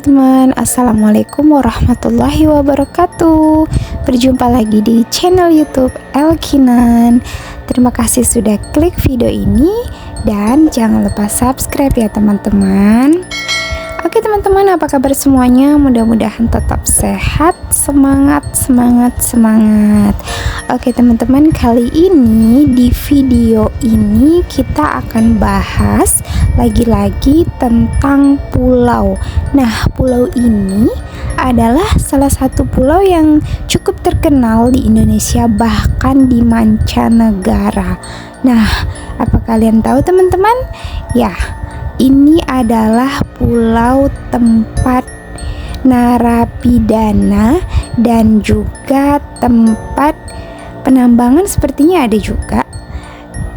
teman-teman, Assalamualaikum warahmatullahi wabarakatuh. Berjumpa lagi di channel YouTube Elkinan. Terima kasih sudah klik video ini dan jangan lupa subscribe ya teman-teman. Oke teman-teman, apa kabar semuanya? Mudah-mudahan tetap sehat, semangat. Oke teman-teman, kali ini di video ini kita akan bahas lagi-lagi tentang pulau. Nah, pulau ini adalah salah satu pulau yang cukup terkenal di Indonesia, bahkan di mancanegara. Nah, apa kalian tahu teman-teman? Ya, ini adalah pulau tempat narapidana dan juga tempat penambangan sepertinya ada juga.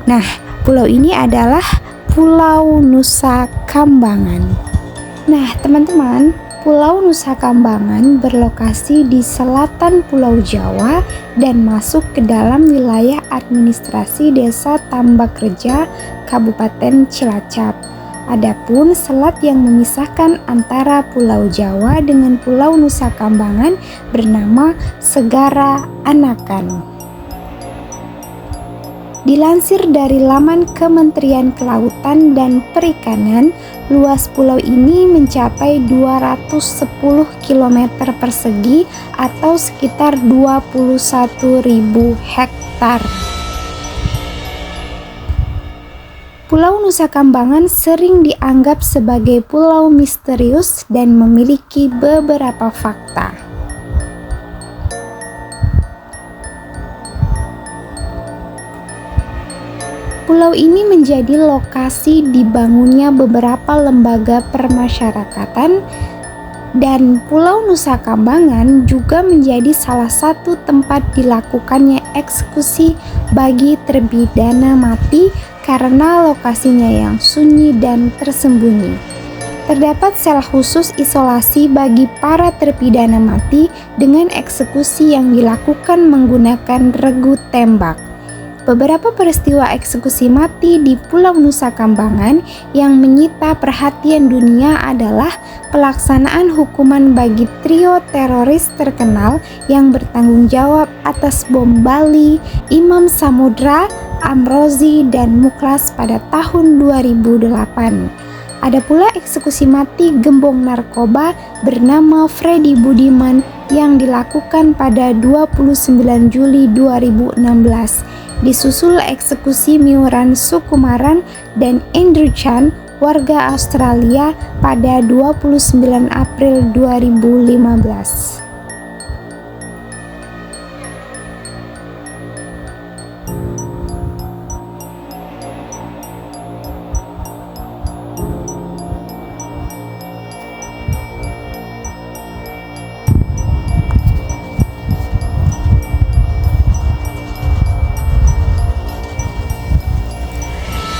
Nah, pulau ini adalah Pulau Nusa Kambangan. Nah, teman-teman, Pulau Nusa Kambangan berlokasi di selatan Pulau Jawa dan masuk ke dalam wilayah administrasi Desa Tambakreja, Kabupaten Cilacap. Adapun selat yang memisahkan antara Pulau Jawa dengan Pulau Nusa Kambangan bernama Segara Anakan. Dilansir dari laman Kementerian Kelautan dan Perikanan, luas pulau ini mencapai 210 km persegi atau sekitar 21.000 hektar. Pulau Nusa Kambangan sering dianggap sebagai pulau misterius dan memiliki beberapa fakta. Pulau ini menjadi lokasi dibangunnya beberapa lembaga permasyarakatan, dan Pulau Nusa Kambangan juga menjadi salah satu tempat dilakukannya eksekusi bagi terpidana mati karena lokasinya yang sunyi dan tersembunyi. Terdapat sel khusus isolasi bagi para terpidana mati dengan eksekusi yang dilakukan menggunakan regu tembak. Beberapa peristiwa eksekusi mati di Pulau Nusa Kambangan yang menyita perhatian dunia adalah pelaksanaan hukuman bagi trio teroris terkenal yang bertanggung jawab atas bom Bali, Imam Samudra, Amrozi, dan Muklas pada tahun 2008. Ada pula eksekusi mati gembong narkoba bernama Freddy Budiman yang dilakukan pada 29 Juli 2016. Disusul eksekusi Miuran Sukumaran dan Andrew Chan, warga Australia, pada 29 April 2015.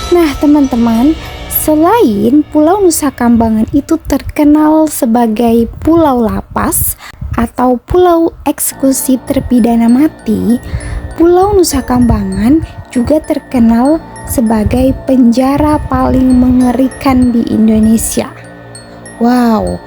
Nah teman-teman, selain Pulau Nusa Kambangan itu terkenal sebagai Pulau Lapas atau Pulau Eksekusi Terpidana Mati, Pulau Nusa Kambangan juga terkenal sebagai penjara paling mengerikan di Indonesia. Wow,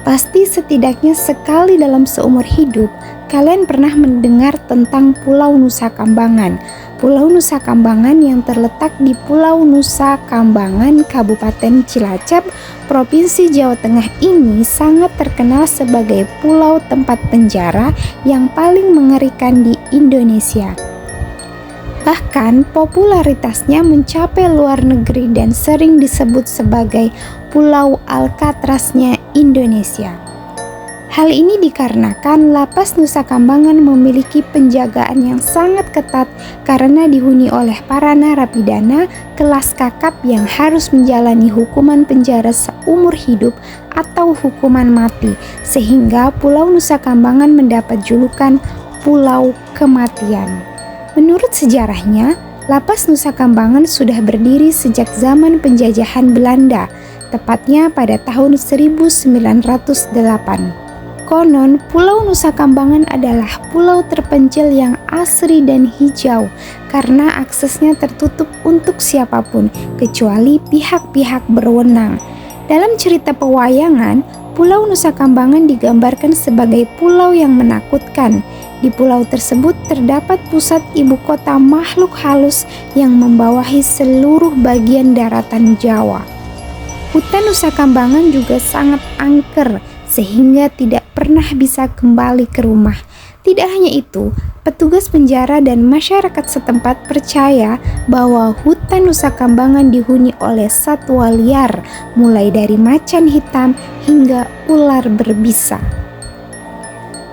pasti setidaknya sekali dalam seumur hidup kalian pernah mendengar tentang Pulau Nusa Kambangan. Pulau Nusa Kambangan yang terletak di Pulau Nusa Kambangan, Kabupaten Cilacap, Provinsi Jawa Tengah ini sangat terkenal sebagai pulau tempat penjara yang paling mengerikan di Indonesia. Bahkan popularitasnya mencapai luar negeri dan sering disebut sebagai Pulau Alcatraznya Indonesia. Hal ini dikarenakan Lapas Nusa Kambangan memiliki penjagaan yang sangat ketat karena dihuni oleh para narapidana kelas kakap yang harus menjalani hukuman penjara seumur hidup atau hukuman mati, sehingga Pulau Nusa Kambangan mendapat julukan Pulau Kematian. Menurut sejarahnya, Lapas Nusa Kambangan sudah berdiri sejak zaman penjajahan Belanda, tepatnya pada tahun 1908. Konon, Pulau Nusa Kambangan adalah pulau terpencil yang asri dan hijau karena aksesnya tertutup untuk siapapun kecuali pihak-pihak berwenang. Dalam cerita pewayangan, Pulau Nusa Kambangan digambarkan sebagai pulau yang menakutkan. Di pulau tersebut terdapat pusat ibu kota makhluk halus yang membawahi seluruh bagian daratan Jawa. Hutan Nusa Kambangan juga sangat angker sehingga tidak pernah bisa kembali ke rumah. Tidak hanya itu, petugas penjara dan masyarakat setempat percaya bahwa hutan Nusa Kambangan dihuni oleh satwa liar, mulai dari macan hitam hingga ular berbisa.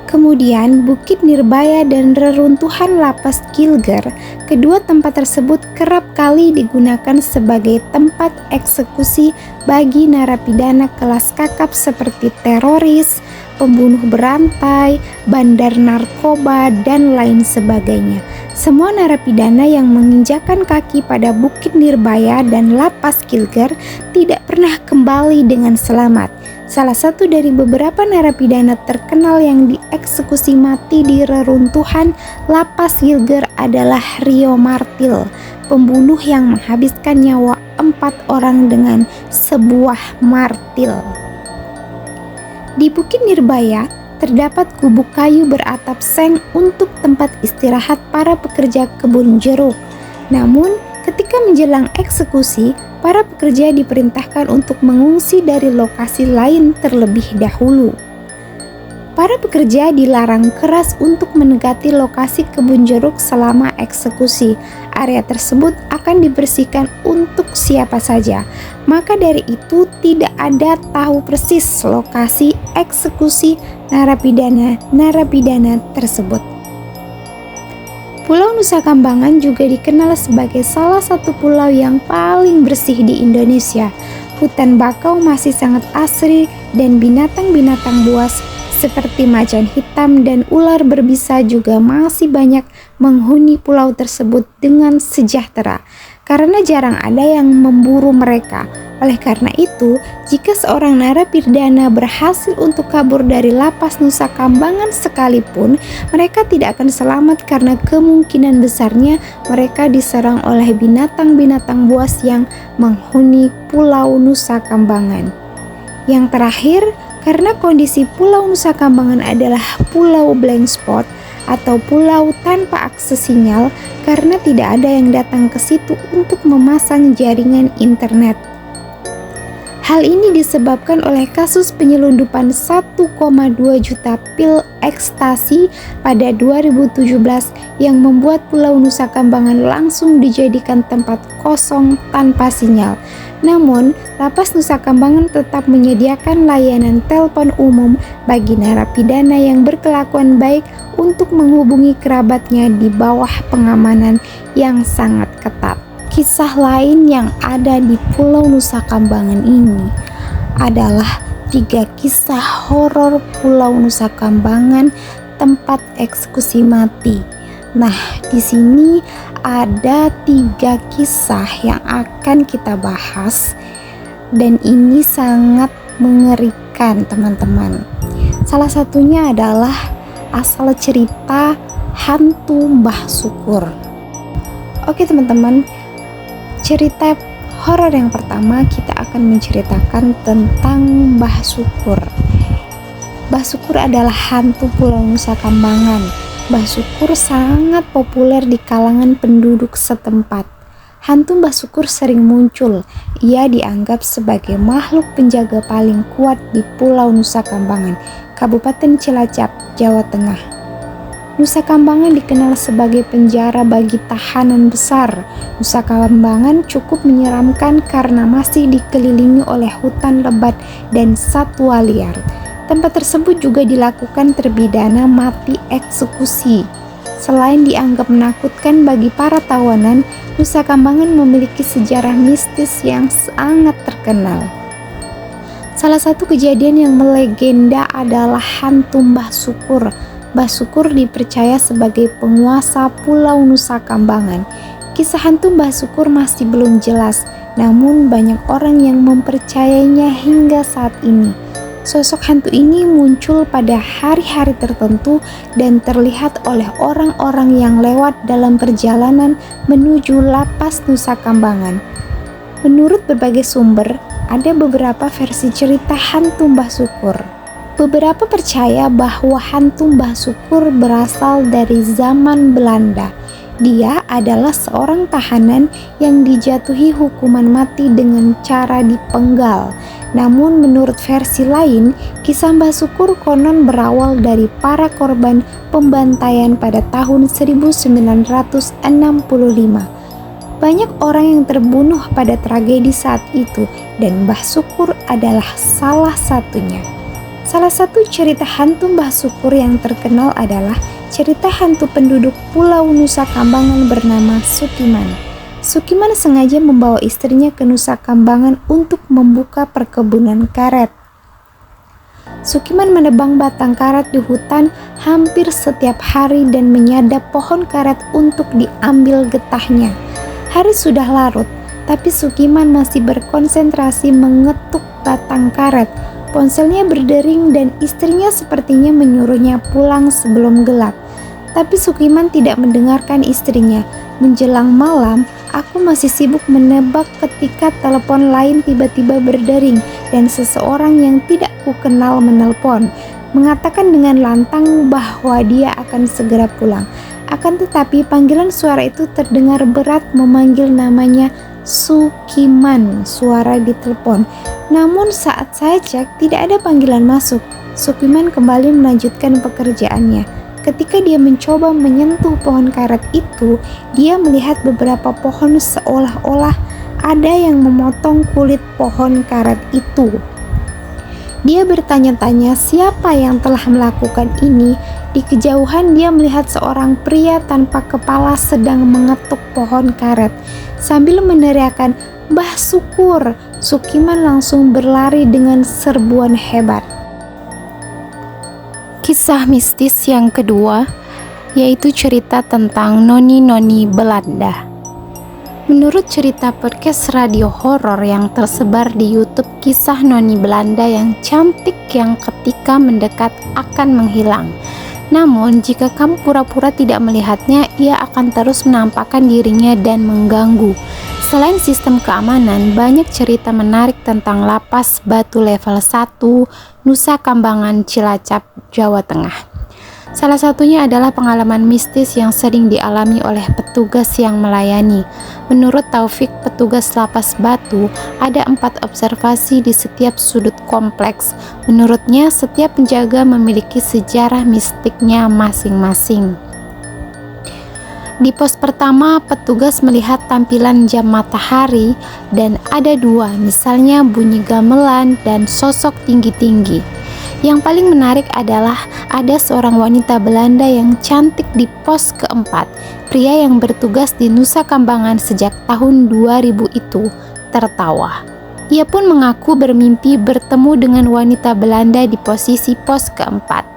Kemudian Bukit Nirbaya dan reruntuhan Lapas Gilger, kedua tempat tersebut kerap kali digunakan sebagai tempat eksekusi bagi narapidana kelas kakap seperti teroris, pembunuh berantai, bandar narkoba, dan lain sebagainya. Semua narapidana yang menginjakan kaki pada Bukit Nirbaya dan Lapas Gilger tidak pernah kembali dengan selamat. Salah satu dari beberapa narapidana terkenal yang dieksekusi mati di reruntuhan Lapas Gilger adalah Rio Martil, pembunuh yang menghabiskan nyawa 4 orang dengan sebuah martil. Di Bukit Nirbaya terdapat gubuk kayu beratap seng untuk tempat istirahat para pekerja kebun jeruk. Namun, ketika menjelang eksekusi, para pekerja diperintahkan untuk mengungsi dari lokasi lain terlebih dahulu. Para pekerja dilarang keras untuk mendekati lokasi kebun jeruk selama eksekusi. Area tersebut akan dibersihkan untuk siapa saja. Maka dari itu tidak ada tahu persis lokasi eksekusi narapidana tersebut. Pulau Nusa Kambangan juga dikenal sebagai salah satu pulau yang paling bersih di Indonesia. Hutan bakau masih sangat asri dan binatang-binatang buas seperti macan hitam dan ular berbisa juga masih banyak menghuni pulau tersebut dengan sejahtera, karena jarang ada yang memburu mereka. Oleh karena itu, jika seorang narapidana berhasil untuk kabur dari Lapas Nusa Kambangan sekalipun, mereka tidak akan selamat karena kemungkinan besarnya mereka diserang oleh binatang-binatang buas yang menghuni Pulau Nusa Kambangan. Yang terakhir, karena kondisi Pulau Nusa Kambangan adalah pulau blank spot atau pulau tanpa akses sinyal karena tidak ada yang datang ke situ untuk memasang jaringan internet. Hal ini disebabkan oleh kasus penyelundupan 1,2 juta pil ekstasi pada 2017 yang membuat Pulau Nusa Kambangan langsung dijadikan tempat kosong tanpa sinyal. Namun, Lapas Nusa Kambangan tetap menyediakan layanan telepon umum bagi narapidana yang berkelakuan baik untuk menghubungi kerabatnya di bawah pengamanan yang sangat ketat. Kisah lain yang ada di Pulau Nusa Kambangan ini adalah 3 kisah horor Pulau Nusa Kambangan tempat eksekusi mati. Nah, di sini ada 3 kisah yang akan kita bahas dan ini sangat mengerikan, teman-teman. Salah satunya adalah asal cerita hantu Mbah Syukur. Oke, teman-teman. Cerita horor yang pertama kita akan menceritakan tentang Mbah Syukur. Mbah Syukur adalah hantu Pulau Nusa Kambangan. Mbah Syukur sangat populer di kalangan penduduk setempat. Hantu Mbah Syukur sering muncul. Ia dianggap sebagai makhluk penjaga paling kuat di Pulau Nusa Kambangan, Kabupaten Cilacap, Jawa Tengah. Nusa Kambangan dikenal sebagai penjara bagi tahanan besar. Nusa Kambangan cukup menyeramkan karena masih dikelilingi oleh hutan lebat dan satwa liar. Tempat tersebut juga dilakukan terpidana mati eksekusi. Selain dianggap menakutkan bagi para tawanan, Nusa Kambangan memiliki sejarah mistis yang sangat terkenal. Salah satu kejadian yang melegenda adalah hantu Mbah Syukur. Mbah Syukur dipercaya sebagai penguasa Pulau Nusa Kambangan. Kisah hantu Mbah Syukur masih belum jelas, namun banyak orang yang mempercayainya hingga saat ini. Sosok hantu ini muncul pada hari-hari tertentu dan terlihat oleh orang-orang yang lewat dalam perjalanan menuju Lapas Nusa Kambangan. Menurut berbagai sumber, ada beberapa versi cerita hantu Mbah Syukur. Beberapa percaya bahwa hantu Mbah Syukur berasal dari zaman Belanda. Dia adalah seorang tahanan yang dijatuhi hukuman mati dengan cara dipenggal. Namun menurut versi lain, kisah Mbah Syukur konon berawal dari para korban pembantaian pada tahun 1965. Banyak orang yang terbunuh pada tragedi saat itu dan Mbah Syukur adalah salah satunya. Salah satu cerita hantu Mbah Syukur yang terkenal adalah cerita hantu penduduk Pulau Nusa Kambangan bernama Sukiman. Sukiman sengaja membawa istrinya ke Nusa Kambangan untuk membuka perkebunan karet. Sukiman menebang batang karet di hutan hampir setiap hari dan menyadap pohon karet untuk diambil getahnya. Hari sudah larut, tapi Sukiman masih berkonsentrasi mengetuk batang karet. Ponselnya berdering dan istrinya sepertinya menyuruhnya pulang sebelum gelap. Tapi Sukiman tidak mendengarkan istrinya. Menjelang malam, aku masih sibuk menebak ketika telepon lain tiba-tiba berdering dan seseorang yang tidak kukenal menelpon, mengatakan dengan lantang bahwa dia akan segera pulang. Akan tetapi panggilan suara itu terdengar berat memanggil namanya Sukiman, suara di telepon. Namun saat saya cek tidak ada panggilan masuk. Sukiman kembali melanjutkan pekerjaannya. Ketika dia mencoba menyentuh pohon karet itu, dia melihat beberapa pohon seolah-olah ada yang memotong kulit pohon karet itu. Dia bertanya-tanya siapa yang telah melakukan ini. Di kejauhan dia melihat seorang pria tanpa kepala sedang mengetuk pohon karet. Sambil meneriakkan, "Mbah Syukur!" Sukiman langsung berlari dengan serbuan hebat. Kisah mistis yang kedua yaitu cerita tentang noni-noni Belanda. Menurut cerita podcast radio horor yang tersebar di YouTube, kisah noni Belanda yang cantik yang ketika mendekat akan menghilang. Namun, jika kamu pura-pura tidak melihatnya, ia akan terus menampakkan dirinya dan mengganggu. Selain sistem keamanan, banyak cerita menarik tentang lapas batu level 1 Nusa Kambangan, Cilacap, Jawa Tengah. Salah satunya adalah pengalaman mistis yang sering dialami oleh petugas yang melayani. Menurut Taufik, petugas lapas batu, ada 4 observasi di setiap sudut kompleks. Menurutnya, setiap penjaga memiliki sejarah mistiknya masing-masing. Di pos pertama, petugas melihat tampilan jam matahari dan ada 2, misalnya bunyi gamelan dan sosok tinggi-tinggi. Yang paling menarik adalah ada seorang wanita Belanda yang cantik di pos keempat. Pria yang bertugas di Nusa Kambangan sejak tahun 2000 itu tertawa. Ia pun mengaku bermimpi bertemu dengan wanita Belanda di posisi pos keempat.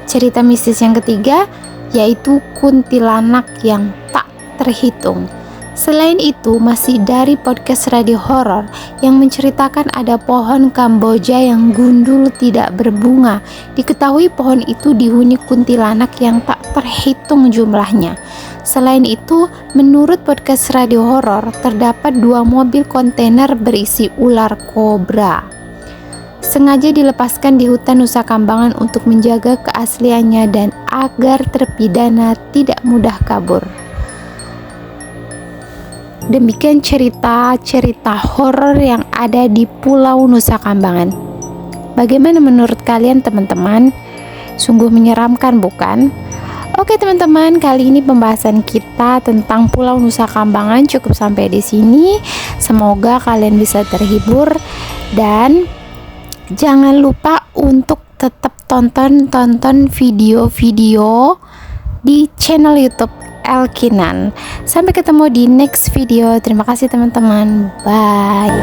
Cerita mistis yang ketiga yaitu kuntilanak yang tak terhitung. Selain itu, masih dari podcast radio horor yang menceritakan ada pohon Kamboja yang gundul tidak berbunga. Diketahui pohon itu dihuni kuntilanak yang tak terhitung jumlahnya. Selain itu, menurut podcast radio horor, terdapat 2 mobil kontainer berisi ular kobra. Sengaja dilepaskan di hutan Nusa Kambangan untuk menjaga keasliannya dan agar terpidana tidak mudah kabur. Demikian cerita-cerita horor yang ada di Pulau Nusa Kambangan. Bagaimana menurut kalian teman-teman? Sungguh menyeramkan bukan? Oke teman-teman, kali ini pembahasan kita tentang Pulau Nusa Kambangan cukup sampai di sini. Semoga kalian bisa terhibur dan jangan lupa untuk tetap tonton video-video di channel YouTube Elkinan. Sampai ketemu di next video. Terima kasih teman-teman. Bye.